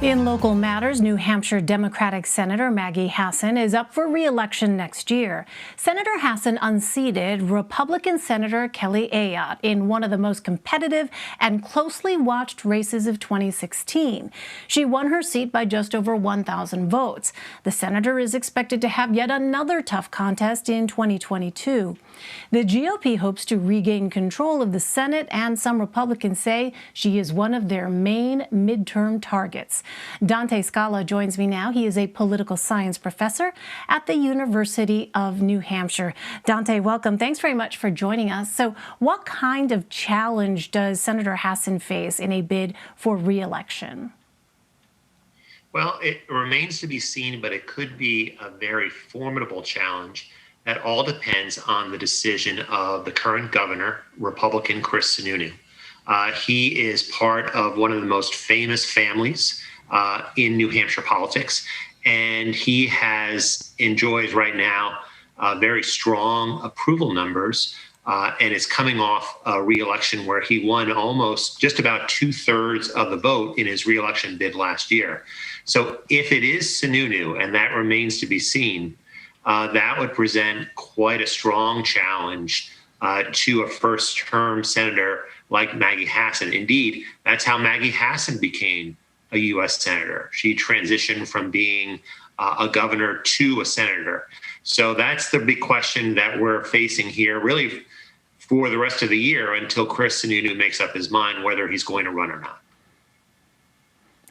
In local matters, New Hampshire Democratic Senator Maggie Hassan is up for re-election next year. Senator Hassan unseated Republican Senator Kelly Ayotte in one of the most competitive and closely watched races of 2016. She won her seat by just over 1,000 votes. The senator is expected to have yet another tough contest in 2022. The GOP hopes to regain control of the Senate, and some Republicans say she is one of their main midterm targets. Dante Scala joins me now. He is a political science professor at the University of New Hampshire. Dante, welcome. Thanks very much for joining us. So what kind of challenge does Senator Hassan face in a bid for re-election? Well, it remains to be seen, but it could be a very formidable challenge. That all depends on the decision of the current governor, Republican Chris Sununu. He is part of one of the most famous families in New Hampshire politics, and he enjoys right now very strong approval numbers, and is coming off a re-election where he won almost just about 2/3 of the vote in his re-election bid last year. So if it is Sununu, and that remains to be seen, that would present quite a strong challenge to a first-term senator like Maggie Hassan. Indeed, that's how Maggie Hassan became a U.S. senator. She transitioned from being a governor to a senator. So that's the big question that we're facing here, really, for the rest of the year until Chris Sununu makes up his mind whether he's going to run or not.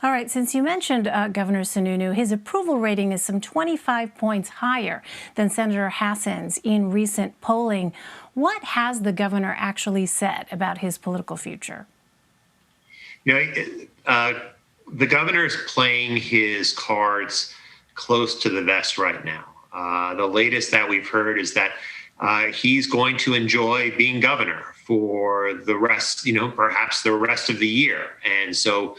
All right, since you mentioned Governor Sununu, his approval rating is some 25 points higher than Senator Hassan's in recent polling. What has the governor actually said about his political future? The governor is playing his cards close to the vest right now. The latest that we've heard is that he's going to enjoy being governor for the rest, perhaps the rest of the year. And so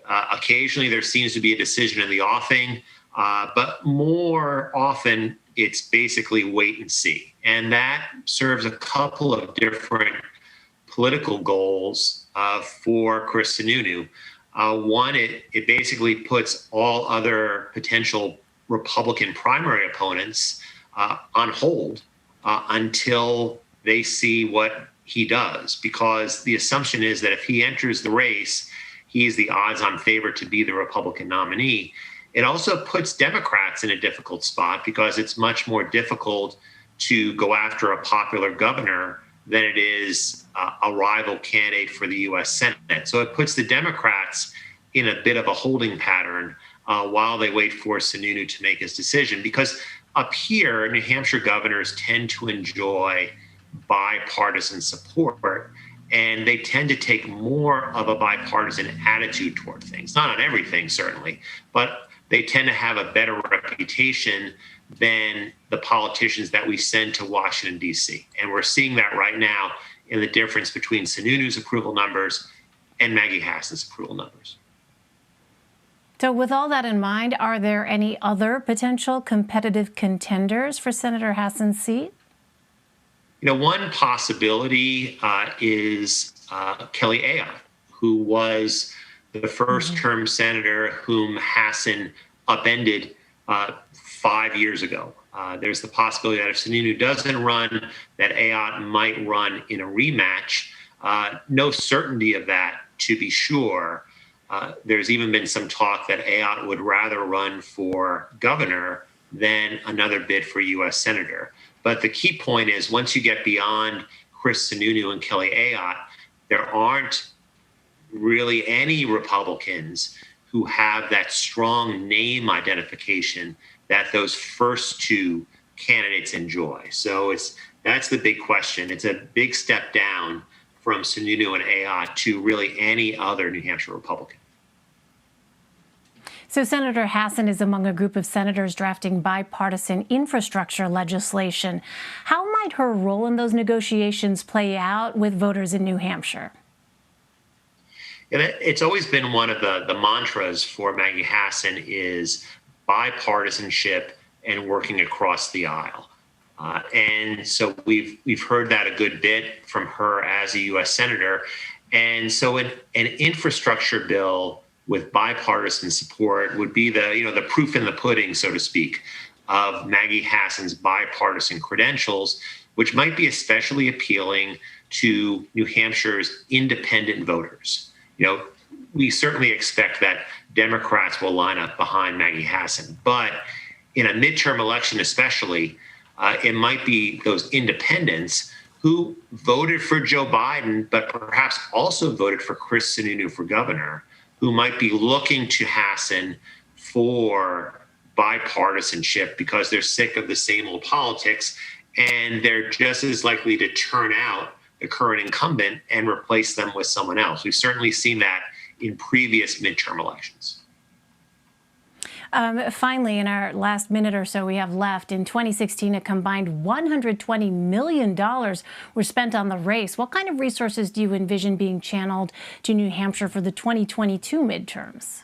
occasionally there seems to be a decision in the offing, but more often it's basically wait and see. And that serves a couple of different political goals for Chris Sununu. One, it basically puts all other potential Republican primary opponents on hold until they see what he does, because the assumption is that if he enters the race, he's the odds-on favorite to be the Republican nominee. It also puts Democrats in a difficult spot because it's much more difficult to go after a popular governor than it is a rival candidate for the U.S. Senate. So it puts the Democrats in a bit of a holding pattern while they wait for Sununu to make his decision. Because up here, New Hampshire governors tend to enjoy bipartisan support, and they tend to take more of a bipartisan attitude toward things. Not on everything, certainly, but they tend to have a better reputation than the politicians that we send to Washington, D.C. And we're seeing that right now in the difference between Sununu's approval numbers and Maggie Hassan's approval numbers. So with all that in mind, are there any other potential competitive contenders for Senator Hassan's seat? One possibility is Kelly Ayotte, who was the first-term senator whom Hassan upended 5 years ago. There's the possibility that if Sununu doesn't run, that Ayotte might run in a rematch. No certainty of that, to be sure. There's even been some talk that Ayotte would rather run for governor than another bid for U.S. senator. But the key point is, once you get beyond Chris Sununu and Kelly Ayotte, there aren't really any Republicans who have that strong name identification that those first two candidates enjoy. So that's the big question. It's a big step down from Sununu and Ayotte to really any other New Hampshire Republican. So Senator Hassan is among a group of senators drafting bipartisan infrastructure legislation. How might her role in those negotiations play out with voters in New Hampshire? It's always been one of the mantras for Maggie Hassan is bipartisanship and working across the aisle. And so we've heard that a good bit from her as a U.S. senator. And so an infrastructure bill with bipartisan support would be the proof in the pudding, so to speak, of Maggie Hassan's bipartisan credentials, which might be especially appealing to New Hampshire's independent voters. We certainly expect that Democrats will line up behind Maggie Hassan, but in a midterm election especially, it might be those independents who voted for Joe Biden, but perhaps also voted for Chris Sununu for governor, who might be looking to Hassan for bipartisanship because they're sick of the same old politics, and they're just as likely to turn out the current incumbent and replace them with someone else. We've certainly seen that in previous midterm elections. Finally, in our last minute or so we have left, in 2016, a combined $120 million were spent on the race. What kind of resources do you envision being channeled to New Hampshire for the 2022 midterms?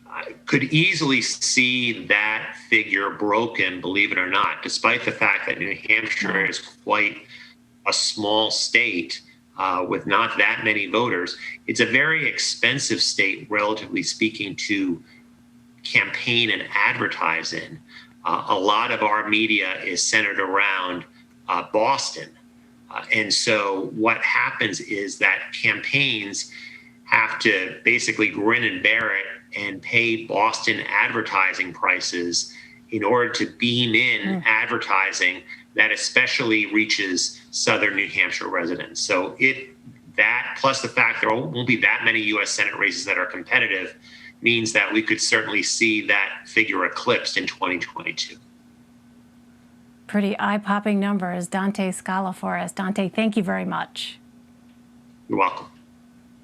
I could easily see that figure broken, believe it or not, despite the fact that New Hampshire is quite a small state with not that many voters. It's a very expensive state, relatively speaking, to campaign and advertise in. A lot of our media is centered around Boston. And so what happens is that campaigns have to basically grin and bear it and pay Boston advertising prices in order to beam in advertising that especially reaches Southern New Hampshire residents. So that plus the fact there won't be that many U.S. Senate races that are competitive means that we could certainly see that figure eclipsed in 2022. Pretty eye-popping numbers. Dante Scala for us. Dante, thank you very much. You're welcome.